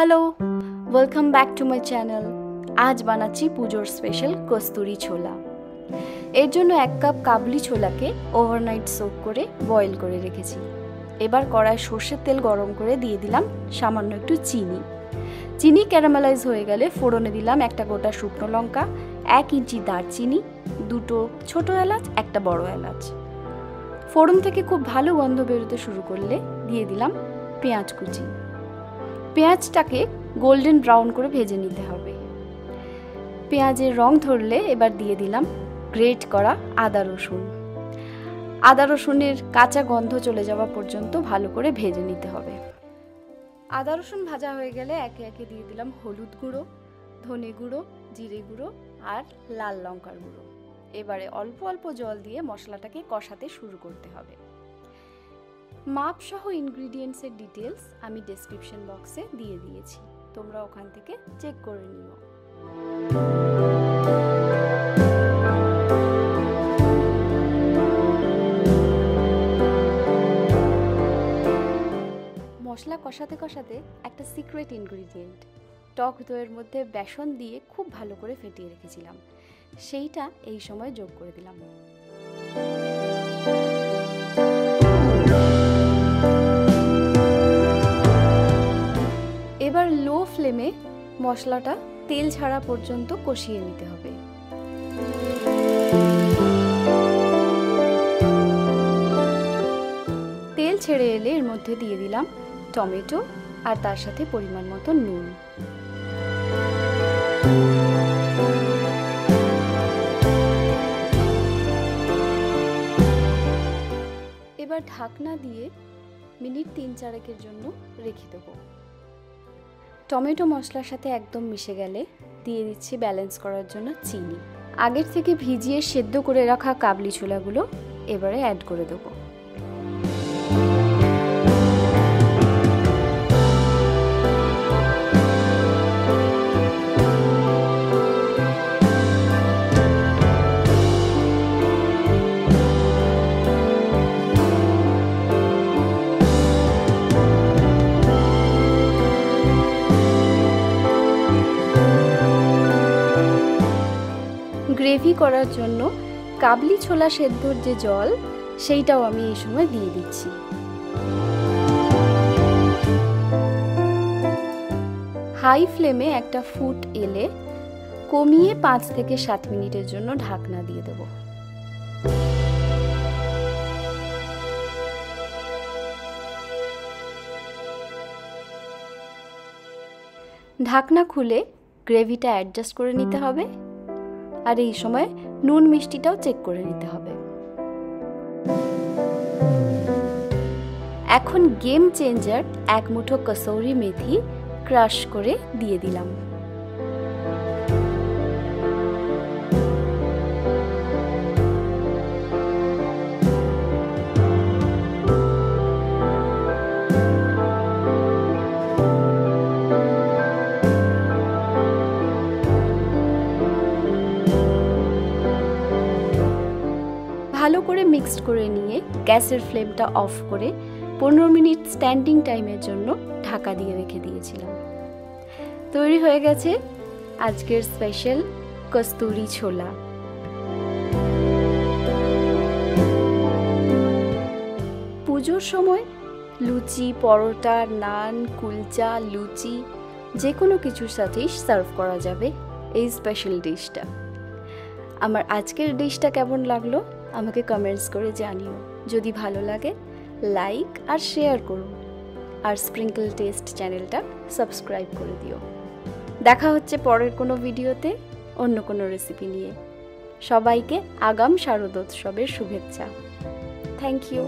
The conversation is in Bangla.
Hello, welcome back to my channel. আজ বানাচ্ছি পুজোর স্পেশাল কস্তুরি ছোলা। এর জন্য 1 কাপ কাবলি ছোলাকে ওভারনাইট সোক করে বয়েল করে রেখেছি। এবার কড়ায় সর্ষের তেল গরম করে দিয়ে দিলাম সামান্য একটু চিনি ক্যারামেলাইজ হয়ে গেলে ফোড়নে দিলাম একটা গোটা শুকনো লঙ্কা, 1 ইঞ্চি দারচিনি, 2টো ছোট এলাচ, একটা বড় এলাচ। ফোড়ন থেকে খুব ভালো গন্ধ বেরোতে শুরু করলে দিয়ে দিলাম পেঁয়াজ কুচি। পেঁয়াজটাকে গোল্ডেন ব্রাউন করে ভেজে নিতে হবে। পেঁয়াজের রং ধরলে এবার দিয়ে দিলাম গ্রেট করা আদা রসুনের কাঁচা গন্ধ চলে যাওয়া পর্যন্ত ভালো করে ভেজে নিতে হবে। আদা রসুন ভাজা হয়ে গেলে একে একে দিয়ে দিলাম হলুদ গুঁড়ো, ধনে গুঁড়ো, জিরে গুঁড়ো আর লাল লঙ্কার গুঁড়ো। এবারে অল্প অল্প জল দিয়ে মশলাটাকে কষাতে শুরু করতে হবে। মাপ সহ ইনগ্রিডিয়েন্টসের ডিটেলস আমি ডেসক্রিপশন বক্সে দিয়ে দিয়েছি, তোমরা ওখান থেকে চেক করে নিও। মশলা কষাতে কষাতে একটা সিক্রেট ইনগ্রিডিয়েন্ট, টক দইয়ের মধ্যে বেসন দিয়ে খুব ভালো করে ফেটিয়ে রেখেছিলাম, সেইটা এই সময় যোগ করে দিলাম। এবার লো ফ্লেমে মশলাটা তেল ছাড়া পর্যন্ত কষিয়ে নিতে হবে। তেল ছেড়ে এলে এর মধ্যে দিয়ে দিলাম টমেটো আর তার সাথে পরিমাণ মতো নুন। এবার ঢাকনা দিয়ে মিনিট 3-4 জন্য রেখে দেবো। টমেটো মশলার সাথে একদম মিশে গেলে দিয়ে দিচ্ছি ব্যালেন্স করার জন্য চিনি। আগের থেকে ভিজিয়ে সেদ্ধ করে রাখা কাবলি ছোলাগুলো এবারে অ্যাড করে দেবো। গ্রেভি করার জন্য কাবলি ছোলা সেদ্ধর যে জল, সেইটাও আমি এই সময় দিয়ে দিচ্ছি। হাই ফ্লেমে একটা ফুট এলে কমিয়ে 5 থেকে 7 মিনিটের জন্য ঢাকনা দিয়ে দেব। ঢাকনা খুলে গ্রেভিটা অ্যাডজাস্ট করে নিতে হবে, আর এই সময় নুন মিষ্টিটাও চেক করে নিতে হবে। এখন গেম চেঞ্জার 1 মুঠো কসৌরি মেথি ক্রাশ করে দিয়ে দিলাম। ভালো করে মিক্সড করে নিয়ে গ্যাসের ফ্লেমটা অফ করে 15 মিনিট স্ট্যান্ডিং টাইমের জন্য ঢাকা দিয়ে রেখে দিয়েছিলাম। তৈরি হয়ে গেছে আজকের স্পেশাল কস্তুরি ছোলা। পুজোর সময় লুচি, পরোটা, নান, কুলচা, লুচি যে কোনো কিছুর সাথেই সার্ভ করা যাবে এই স্পেশাল ডিশটা। আমার আজকের ডিশটা কেমন লাগলো আমাকে কমেন্টস করে জানিও। যদি ভালো লাগে লাইক আর শেয়ার করো, আর স্প্রিঙ্কল টেস্ট চ্যানেলটা সাবস্ক্রাইব করে দিও। দেখা হচ্ছে পরের কোনো ভিডিওতে অন্য কোনো রেসিপি নিয়ে। সবাইকে আগাম শারদোৎসবের শুভেচ্ছা। Thank you.